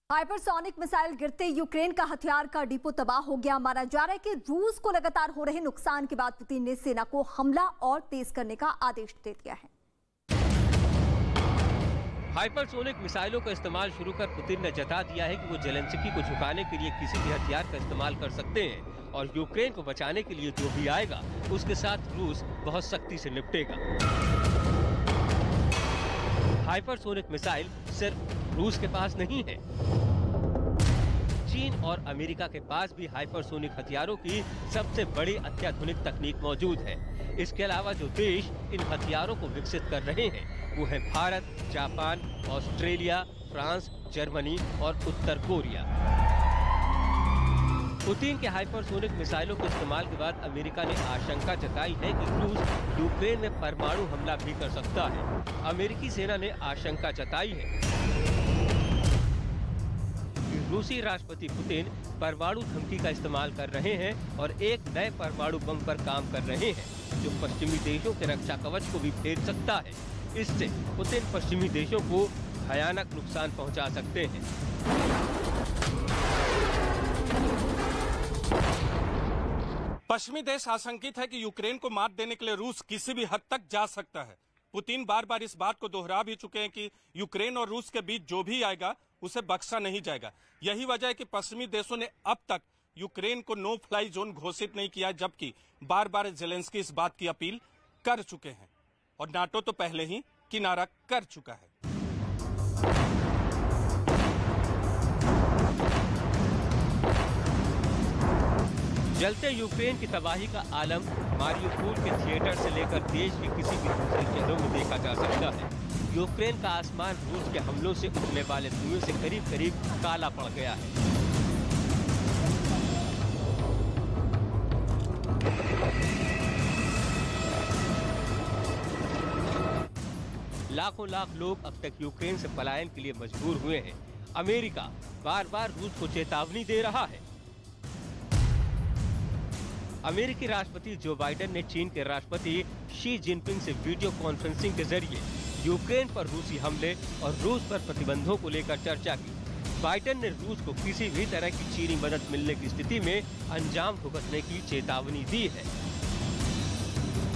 Hypersonic missile गिरते Ukraine का हथियार का डिपो तबाह हो गया। माना जा रहा है कि रूस को लगातार हो रहे नुकसान के बाद पुतिन ने सेना को हमला और तेज करने का आदेश दे दिया है। हाइपरसोनिक मिसाइलों का इस्तेमाल शुरू कर पुतिन ने जता दिया है कि वो जेलेंस्की को झुकाने के लिए किसी भी हथियार का इस्तेमाल कर सकते हैं और यूक्रेन को बचाने के लिए जो भी आएगा उसके साथ रूस बहुत सख्ती से निपटेगा। हाइपरसोनिक मिसाइल सिर्फ रूस के पास नहीं है, चीन और अमेरिका के पास भी हाइपरसोनिक हथियारों की सबसे बड़ी अत्याधुनिक तकनीक मौजूद है। इसके अलावा जो देश इन हथियारों को विकसित कर रहे हैं वो है Bharat, Japan, Australia, France, Germany और उत्तर कोरिया। पुतिन के हाइपरसोनिक मिसाइलों के इस्तेमाल के बाद अमेरिका ने आशंका जताई है कि रूस यूक्रेन में परमाणु हमला भी कर सकता है। अमेरिकी सेना ने आशंका जताई है कि रूसी राष्ट्रपति पुतिन परमाणु धमकी का इस्तेमाल कर रहे हैं और एक नए परमाणु बम पर काम कर रहे हैं जो पश्चिमी देशों के रक्षा कवच को भी फेर सकता है। इससे पुतिन पश्चिमी देशों को भयानक नुकसान पहुंचा सकते हैं। पश्चिमी देश आशंकित है कि यूक्रेन को मात देने के लिए रूस किसी भी हद तक जा सकता है। पुतिन बार बार इस बात को दोहरा भी चुके हैं कि यूक्रेन और रूस के बीच जो भी आएगा उसे बख्शा नहीं जाएगा। यही वजह है कि पश्चिमी देशों ने अब तक यूक्रेन को नो फ्लाई जोन घोषित नहीं किया, जबकि बार बार जेलेंस्की इस बात की अपील कर चुके हैं और नाटो तो पहले ही किनारा कर चुका है। जलते यूक्रेन की तबाही का आलम मारियुपोल के थिएटर से लेकर देश के किसी भी दूसरे शहरों में देखा जा सकता है। यूक्रेन का आसमान रूस के हमलों से उठने वाले धुएं से करीब करीब काला पड़ गया है। लाखों लाख लोग अब तक यूक्रेन से पलायन के लिए मजबूर हुए हैं। अमेरिका बार बार रूस को चेतावनी दे रहा है। अमेरिकी राष्ट्रपति जो बाइडेन ने चीन के राष्ट्रपति शी जिनपिंग से वीडियो कॉन्फ्रेंसिंग के जरिए यूक्रेन पर रूसी हमले और रूस पर प्रतिबंधों को लेकर चर्चा की। बाइडेन ने रूस को किसी भी तरह की चीनी मदद मिलने की स्थिति में अंजाम भुगतने की चेतावनी दी है।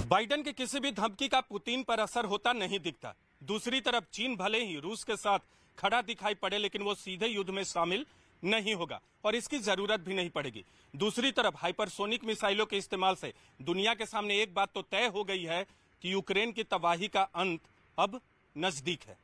बाइडेन की किसी भी धमकी का पुतिन पर असर होता नहीं दिखता। दूसरी तरफ चीन भले ही रूस के साथ खड़ा दिखाई पड़े, लेकिन वो सीधे युद्ध में शामिल नहीं होगा और इसकी जरूरत भी नहीं पड़ेगी। दूसरी तरफ हाइपरसोनिक मिसाइलों के इस्तेमाल से दुनिया के सामने एक बात तो तय हो गई है कि यूक्रेन की तबाही का अंत अब नजदीक है।